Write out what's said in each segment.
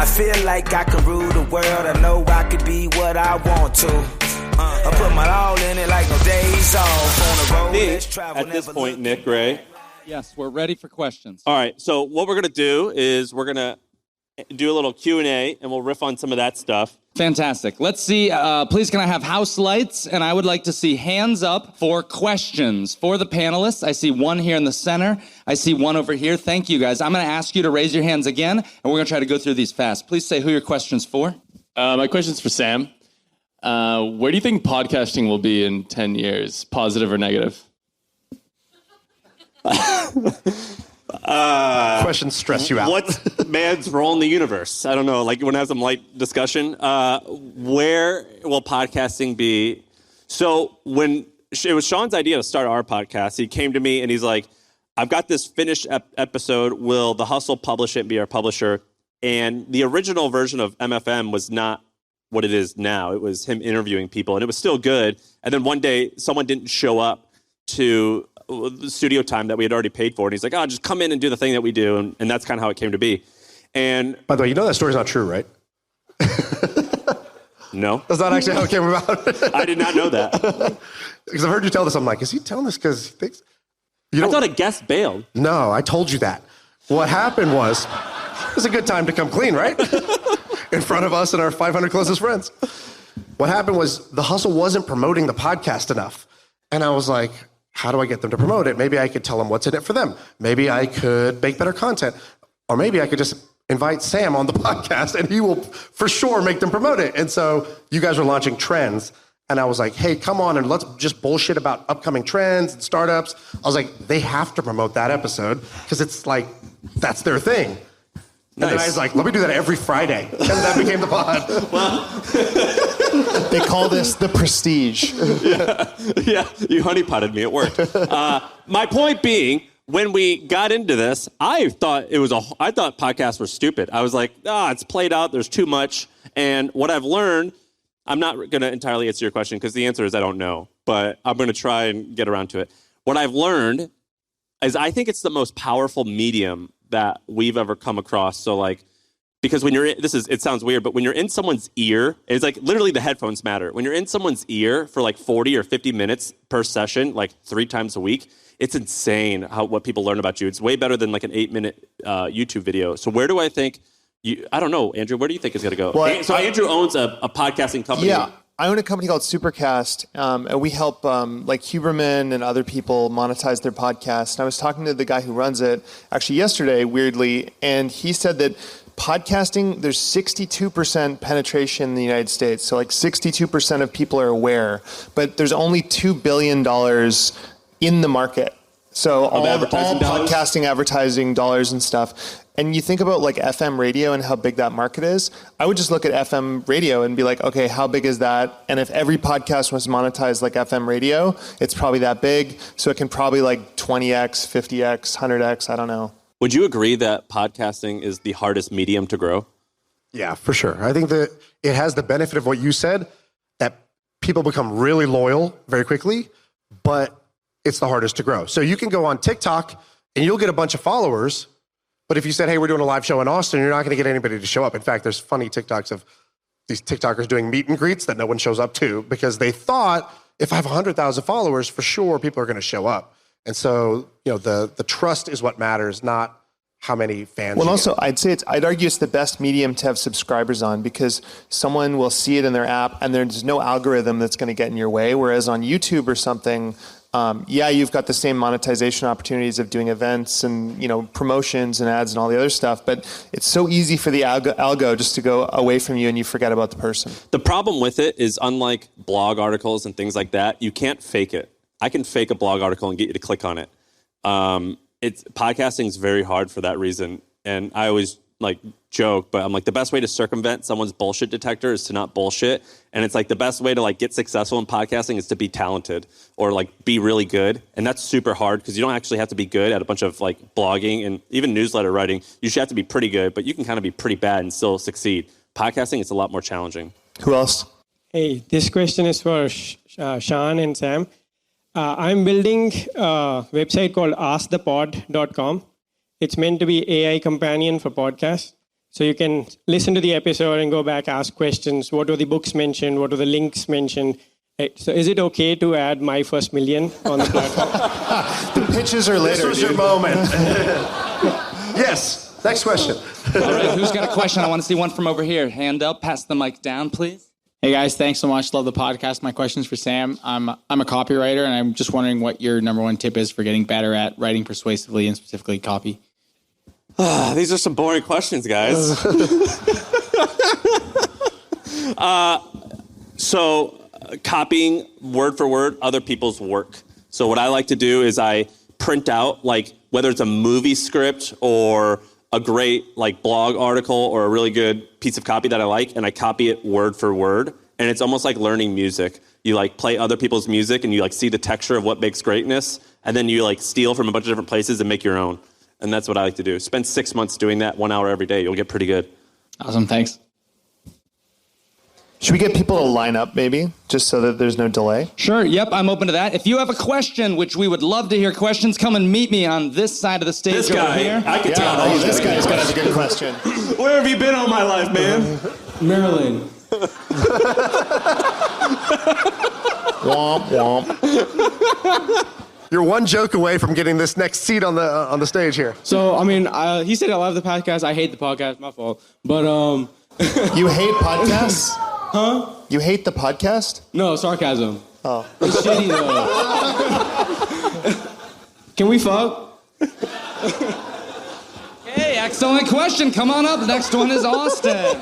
I feel like I can rule the world. I know I could be what I want to. I put my all in it like no days off. On the road, let's travel. At this point, Nick, Ray. Yes, we're ready for questions. All right, so what we're going to do is we're going to do a little Q&A, and we'll riff on some of that stuff. Fantastic. Let's see. Please, can I have house lights? And I would like to see hands up for questions for the panelists. I see one here in the center. I see one over here. Thank you, guys. I'm going to ask you to raise your hands again, and we're going to try to go through these fast. Please say who your question's for. My question's for Sam. Where do you think podcasting will be in 10 years, positive or negative? Questions stress you out. What's man's role in the universe? I don't know. Like, you want to have some light discussion? Where will podcasting be? So when it was Shaan's idea to start our podcast, he came to me and he's like, I've got this finished episode. Will The Hustle publish it and be our publisher? And the original version of MFM was not what it is now. It was him interviewing people, and it was still good. And then one day, someone didn't show up to the studio time that we had already paid for. And he's like, oh, just come in and do the thing that we do. And that's kind of how it came to be. And by the way, you know that story's not true, right? No. That's not actually how it came about. I did not know that. Because I've heard you tell this. I'm like, is he telling this because he thinks... I thought a guest bailed. No, I told you that. What happened was, it was a good time to come clean, right? In front of us and our 500 closest friends. What happened was The Hustle wasn't promoting the podcast enough. And I was like, how do I get them to promote it? Maybe I could tell them what's in it for them. Maybe I could make better content. Or maybe I could just invite Sam on the podcast and he will for sure make them promote it. And so you guys were launching Trends. And I was like, hey, come on and let's just bullshit about upcoming trends and startups. I was like, they have to promote that episode because it's like, that's their thing. And then I was like, let me do that every Friday. And that became the pod. Well, they call this the prestige. Yeah, you honeypotted me. It worked. My point being, when we got into this, I thought podcasts were stupid. I was like, it's played out. There's too much. And what I've learned, I'm not going to entirely answer your question because the answer is I don't know. But I'm going to try and get around to it. What I've learned is I think it's the most powerful medium that we've ever come across. So like, because when it sounds weird, but when you're in someone's ear, it's like literally the headphones matter. When you're in someone's ear for like 40 or 50 minutes per session, like 3 times a week, it's insane what people learn about you. It's way better than like an 8-minute YouTube video. So where do I think, I don't know, Andrew, where do you think it's going to go? Well, Andrew owns a podcasting company. Yeah. I own a company called Supercast, and we help like Huberman and other people monetize their podcasts. And I was talking to the guy who runs it actually yesterday, weirdly, and he said that podcasting, there's 62% penetration in the United States. So like 62% of people are aware, but there's only $2 billion in the market. So all podcasting advertising dollars and stuff. And you think about like FM radio and how big that market is. I would just look at FM radio and be like, okay, how big is that? And if every podcast was monetized like FM radio, it's probably that big. So it can probably like 20x, 50x, 100x, I don't know. Would you agree that podcasting is the hardest medium to grow? Yeah, for sure. I think that it has the benefit of what you said, that people become really loyal very quickly, but it's the hardest to grow. So you can go on TikTok and you'll get a bunch of followers, but if you said, hey, we're doing a live show in Austin, you're not going to get anybody to show up. In fact, there's funny TikToks of these TikTokers doing meet and greets that no one shows up to because they thought, if I have 100,000 followers, for sure people are going to show up. And so, the trust is what matters, not how many fans. Well, also, I'd argue it's the best medium to have subscribers on because someone will see it in their app and there's no algorithm that's going to get in your way. Whereas on YouTube or something, you've got the same monetization opportunities of doing events and, promotions and ads and all the other stuff, but it's so easy for the algo just to go away from you and you forget about the person. The problem with it is, unlike blog articles and things like that, you can't fake it. I can fake a blog article and get you to click on it. Podcasting is very hard for that reason. And I always joke, but I'm like, the best way to circumvent someone's bullshit detector is to not bullshit. And it's like the best way to get successful in podcasting is to be talented or be really good. And that's super hard because you don't actually have to be good at a bunch of blogging and even newsletter writing. You should have to be pretty good, but you can kind of be pretty bad and still succeed. Podcasting is a lot more challenging. Who else? Hey, this question is for Shaan and Sam. I'm building a website called askthepod.com. It's meant to be AI companion for podcasts. So you can listen to the episode and go back, ask questions. What were the books mentioned? What were the links mentioned? So is it okay to add my first million on the platform? The pitches are later. This was your moment. Yes. Next question. All right, who's got a question? I want to see one from over here. Hand up, pass the mic down, please. Hey guys, thanks so much. Love the podcast. My question's for Sam. I'm a copywriter, and I'm just wondering what your number one tip is for getting better at writing persuasively and specifically copy. These are some boring questions, guys. So copying word for word other people's work. So what I like to do is I print out, like, whether it's a movie script or a great like blog article or a really good piece of copy that I like, and I copy it word for word. And it's almost like learning music. You like play other people's music and you like see the texture of what makes greatness, and then you like steal from a bunch of different places and make your own. And that's what I like to do. Spend 6 months doing that, 1 hour every day. You'll get pretty good. Awesome, thanks. Should we get people to line up maybe, just so that there's no delay? Sure, yep, I'm open to that. If you have a question, which we would love to hear questions, come and meet me on this side of the stage This over guy, here. I can tell. This guy's got a good question. Where have you been all my life, man? Maryland. Womp womp. You're one joke away from getting this next seat on the stage here. So, I mean, he said I love the podcast. I hate the podcast. My fault. But, You hate podcasts? Huh? You hate the podcast? No, sarcasm. Oh. It's shitty, though. Can we fuck? Hey, excellent question. Come on up. The next one is Austin.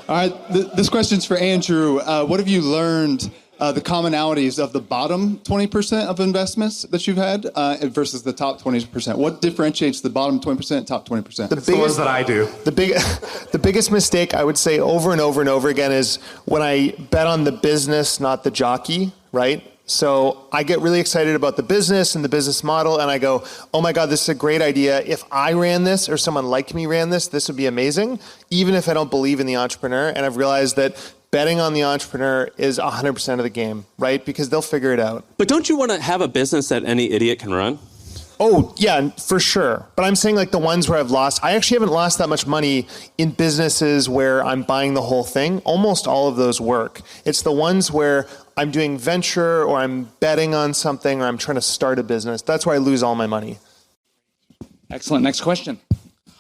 All right, this question's for Andrew. What have you learned, the commonalities of the bottom 20% of investments that you've had versus the top 20%? What differentiates the bottom 20%, top 20%? The ones that I do. The biggest mistake I would say over and over and over again is when I bet on the business, not the jockey, right? So I get really excited about the business and the business model, and I go, oh my God, this is a great idea. If I ran this or someone like me ran this, this would be amazing, even if I don't believe in the entrepreneur. And I've realized that betting on the entrepreneur is 100% of the game, right? Because they'll figure it out. But don't you want to have a business that any idiot can run? Oh, yeah, for sure. But I'm saying like the ones where I've lost, I actually haven't lost that much money in businesses where I'm buying the whole thing. Almost all of those work. It's the ones where I'm doing venture or I'm betting on something or I'm trying to start a business. That's where I lose all my money. Excellent. Next question.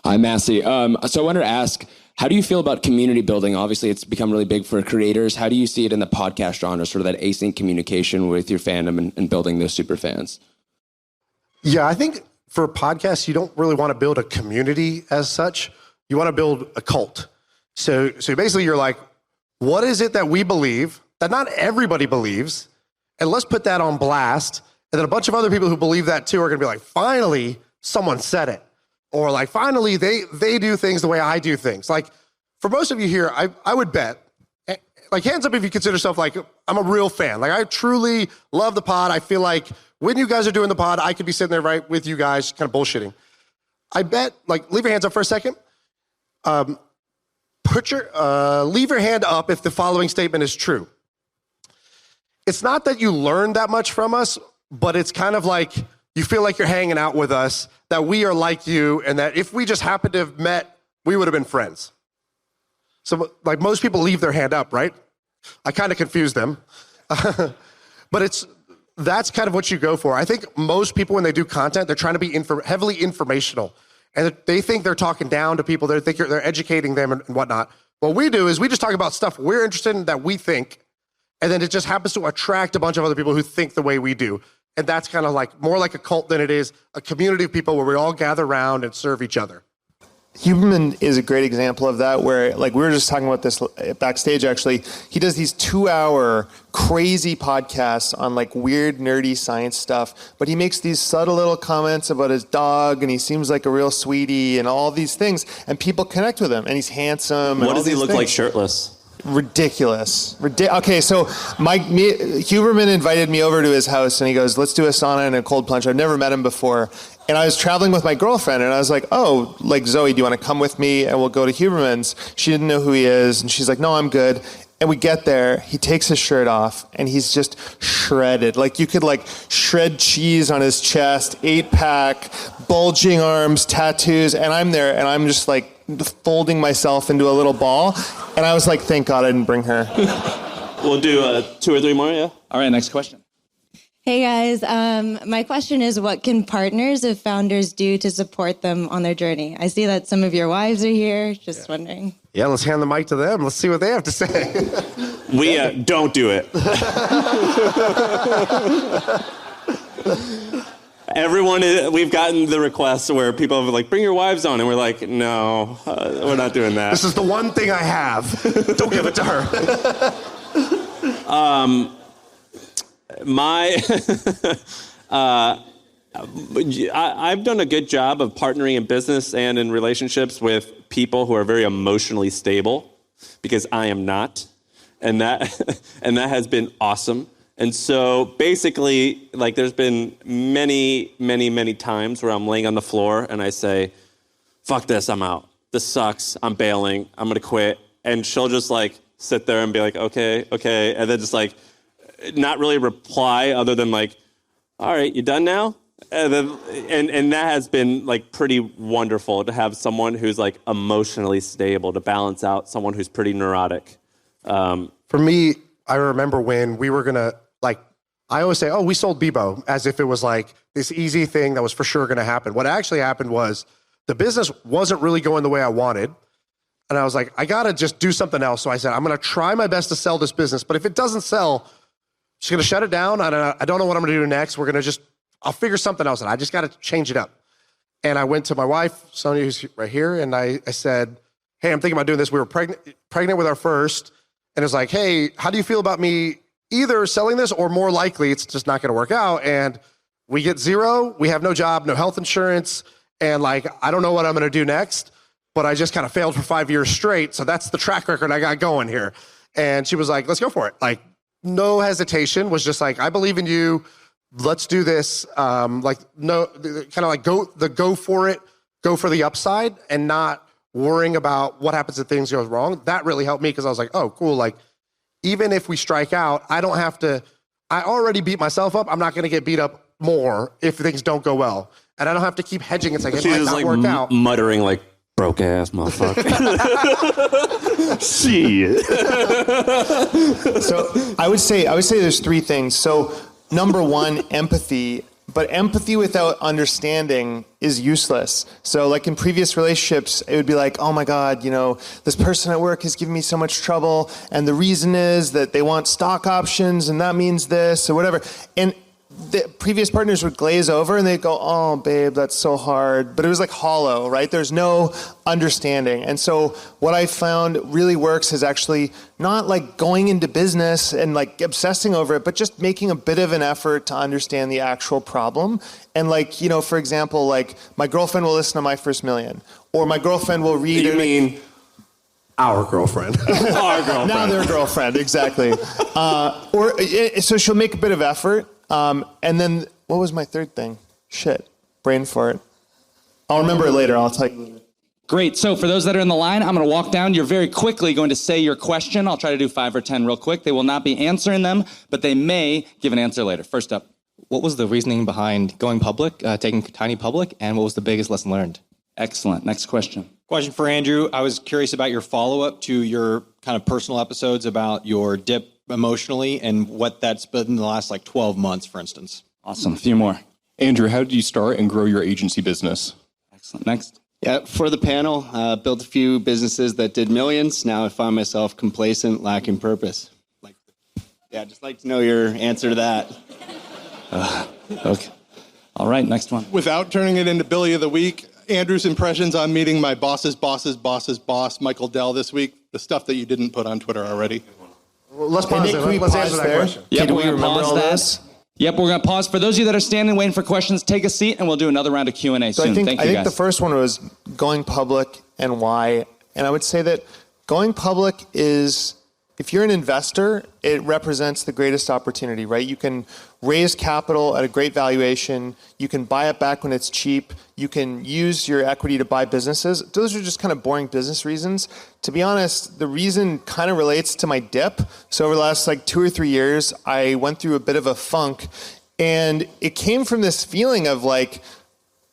Hi, Massey. So I wanted to ask, how do you feel about community building? Obviously, it's become really big for creators. How do you see it in the podcast genre, sort of that async communication with your fandom and building those super fans? Yeah, I think for podcasts, you don't really want to build a community as such. You want to build a cult. So basically you're like, what is it that we believe that not everybody believes? And let's put that on blast. And then a bunch of other people who believe that too are going to be like, finally, someone said it. Or like, finally, they do things the way I do things. Like, for most of you here, I would bet, like, hands up if you consider yourself like, I'm a real fan. Like, I truly love the pod. I feel like when you guys are doing the pod, I could be sitting there right with you guys, kind of bullshitting. I bet, like, leave your hands up for a second. Leave your hand up if the following statement is true. It's not that you learned that much from us, but it's kind of like you feel like you're hanging out with us, that we are like you, and that if we just happened to have met, we would have been friends. So, like, most people leave their hand up, right? I kind of confuse them. But that's kind of what you go for. I think most people, when they do content, they're trying to be heavily informational. And they think they're talking down to people. They think they're educating them and whatnot. What we do is we just talk about stuff we're interested in that we think, and then it just happens to attract a bunch of other people who think the way we do. And that's kind of like more like a cult than it is a community of people where we all gather around and serve each other. Huberman is a great example of that, where, like, we were just talking about this backstage, actually. He does these 2-hour crazy podcasts on, like, weird, nerdy science stuff, but he makes these subtle little comments about his dog, and he seems like a real sweetie, and all these things, and people connect with him, and he's handsome. What does he look like shirtless? Ridiculous. Okay, so Huberman invited me over to his house, and he goes, let's do a sauna and a cold plunge. I've never met him before. And I was traveling with my girlfriend, and I was like, oh, like, Zoe, do you want to come with me? And we'll go to Huberman's. She didn't know who he is, and she's like, no, I'm good. And we get there, he takes his shirt off, and he's just shredded. Like, you could, like, shred cheese on his chest, 8-pack, bulging arms, tattoos, and I'm there, and I'm just like, folding myself into a little ball. And I was like, thank God I didn't bring her. We'll do 2 or 3 more, yeah? All right, next question. Hey guys, my question is, what can partners of founders do to support them on their journey? I see that some of your wives are here, just wondering. Yeah, let's hand the mic to them. Let's see what they have to say. We don't do it. We've gotten the requests where people have like, bring your wives on, and we're like, no, we're not doing that. This is the one thing I have. Don't give it to her. I've done a good job of partnering in business and in relationships with people who are very emotionally stable, because I am not, and that has been awesome. And so basically, like, there's been many, many, many times where I'm laying on the floor and I say, fuck this, I'm out. This sucks. I'm bailing. I'm going to quit. And she'll just like sit there and be like, okay. And then just like not really reply other than like, all right, you done now? And then, and that has been like pretty wonderful to have someone who's like emotionally stable to balance out someone who's pretty neurotic. For me, I remember when we were going to, like, I always say, oh, we sold Bebo, as if it was like this easy thing that was for sure going to happen. What actually happened was the business wasn't really going the way I wanted. And I was like, I got to just do something else. So I said, I'm going to try my best to sell this business. But if it doesn't sell, I'm just going to shut it down. I don't know what I'm going to do next. I'll figure something else out. I just got to change it up. And I went to my wife, Sonia, who's right here. And I said, hey, I'm thinking about doing this. We were pregnant with our first. And it's like, hey, how do you feel about me either selling this or more likely it's just not going to work out? And we get 0. We have no job, no health insurance. And like, I don't know what I'm going to do next, but I just kind of failed for 5 years straight. So that's the track record I got going here. And she was like, let's go for it. Like, no hesitation, was just like, I believe in you. Let's do this. Go for it, go for the upside, and not worrying about what happens if things go wrong. That really helped me, because I was like, oh, cool. Like, even if we strike out, I already beat myself up. I'm not going to get beat up more if things don't go well. And I don't have to keep hedging. It's like, it might not work out. Muttering like, broke ass motherfucker. Shit. So I would say there's 3 things. So number 1, empathy. But empathy without understanding is useless. So like in previous relationships, it would be like, oh my God, this person at work is giving me so much trouble. And the reason is that they want stock options and that means this or whatever. And the previous partners would glaze over and they'd go, oh babe, that's so hard. But it was like hollow, right? There's no understanding. And so what I found really works is actually not like going into business and like obsessing over it, but just making a bit of an effort to understand the actual problem. And like, for example, like my girlfriend will listen to My First Million, or my girlfriend will read. You mean our girlfriend? Our girlfriend. Now their girlfriend, exactly. So she'll make a bit of effort. And then, what was my 3rd thing? Shit. Brain fart. I'll remember it later. I'll tell you later. Great. So for those that are in the line, I'm going to walk down. You're very quickly going to say your question. I'll try to do 5 or 10 real quick. They will not be answering them, but they may give an answer later. First up. What was the reasoning behind going public, taking Tiny public, and what was the biggest lesson learned? Excellent. Next question. Question for Andrew. I was curious about your follow-up to your kind of personal episodes about your dip emotionally and what that's been in the last 12 months, for instance. Awesome. A few more. Andrew, how did you start and grow your agency business? Excellent. Next. Yeah, for the panel, built a few businesses that did millions. Now I find myself complacent, lacking purpose. Just like to know your answer to that. Okay. All right, next one. Without turning it into Billy of the Week, Andrew's impressions on meeting my boss's boss's boss's boss, Michael Dell, this week. The stuff that you didn't put on Twitter already. Well, let's pause there. Let's answer that question. Yep, we're going to pause that. Yep, we're going to pause. For those of you that are standing waiting for questions, take a seat, and we'll do another round of Q&A soon. Thank you, guys. I think the first one was going public and why. And I would say that going public is, if you're an investor, it represents the greatest opportunity, right? You can raise capital at a great valuation. You can buy it back when it's cheap. You can use your equity to buy businesses. Those are just kind of boring business reasons. To be honest, the reason kind of relates to my dip. So over the last 2 or 3 years, I went through a bit of a funk. And it came from this feeling of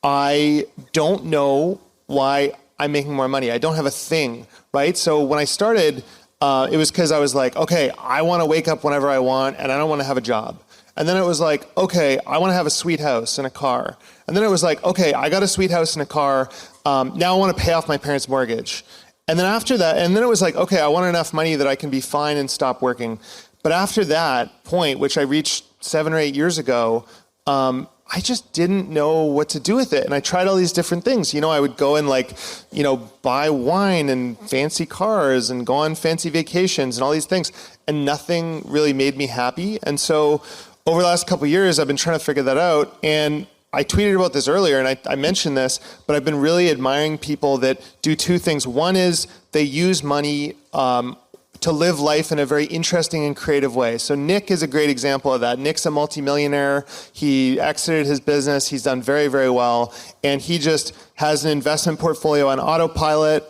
I don't know why I'm making more money. I don't have a thing, right? So when I started, it was because I was like, okay, I want to wake up whenever I want, and I don't want to have a job. And then it was like, okay, I want to have a sweet house and a car. And then it was like, okay, I got a sweet house and a car. Now I want to pay off my parents' mortgage. And then after that, and then it was like, okay, I want enough money that I can be fine and stop working. But after that point, which I reached 7 or 8 years ago, I just didn't know what to do with it. And I tried all these different things. You know, I would go and buy wine and fancy cars and go on fancy vacations and all these things. And nothing really made me happy. And so over the last couple of years, I've been trying to figure that out. And I tweeted about this earlier, and I mentioned this, but I've been really admiring people that do two things. One is they use money to live life in a very interesting and creative way. So Nick is a great example of that. Nick's a multimillionaire. He exited his business. He's done very, very well. And he just has an investment portfolio on autopilot,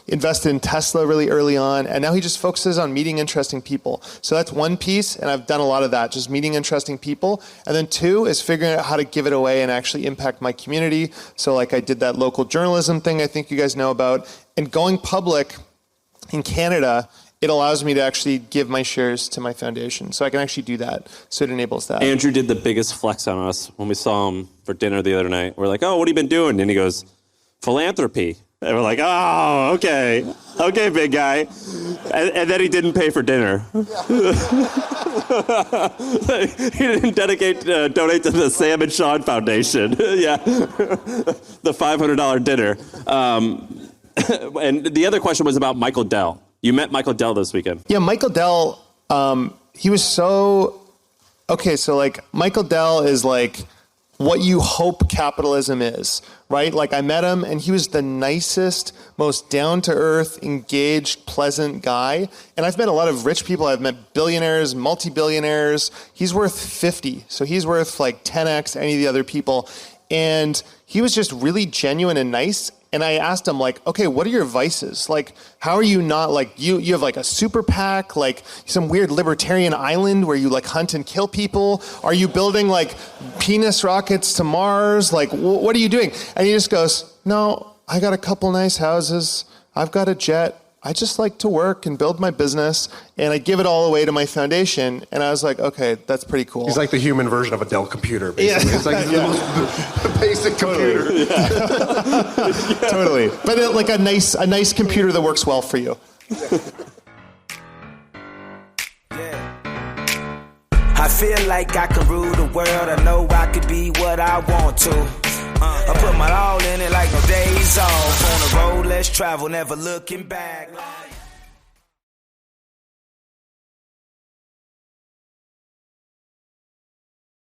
invested in Tesla really early on, and now he just focuses on meeting interesting people. So that's one piece, and I've done a lot of that, just meeting interesting people. And then two is figuring out how to give it away and actually impact my community. So like I did that local journalism thing I think you guys know about. And going public in Canada, it allows me to actually give my shares to my foundation. So I can actually do that. So it enables that. Andrew did the biggest flex on us when we saw him for dinner the other night. We're like, oh, what have you been doing? And he goes, philanthropy. And we're like, oh, okay, big guy. And then he didn't pay for dinner. He didn't donate to the Sam and Shaan Foundation. Yeah, the $500 dinner. And the other question was about Michael Dell. You met Michael Dell this weekend. Yeah, Michael Dell, he was so... Okay, so like Michael Dell is like what you hope capitalism is, right? Like I met him and he was the nicest, most down-to-earth, engaged, pleasant guy. And I've met a lot of rich people. I've met billionaires, multi-billionaires. He's worth 50. So he's worth like 10x any of the other people. And he was just really genuine and nice. And I asked him, like, okay, what are your vices? Like, how are you not, like, you have, like, a super PAC, like, some weird libertarian island where you, like, hunt and kill people? Are you building, like, penis rockets to Mars? Like, what are you doing? And he just goes, no, I got a couple nice houses. I've got a jet. I just like to work and build my business, and I give it all away to my foundation. And I was like, okay, that's pretty cool. He's like the human version of a Dell computer, basically. Yeah. It's like the most basic computer. Yeah. Totally. But like a nice computer that works well for you. I feel like I can rule the world. I know I could be what I want to. I put my all in it like no days off. On the road, let's travel, never looking back.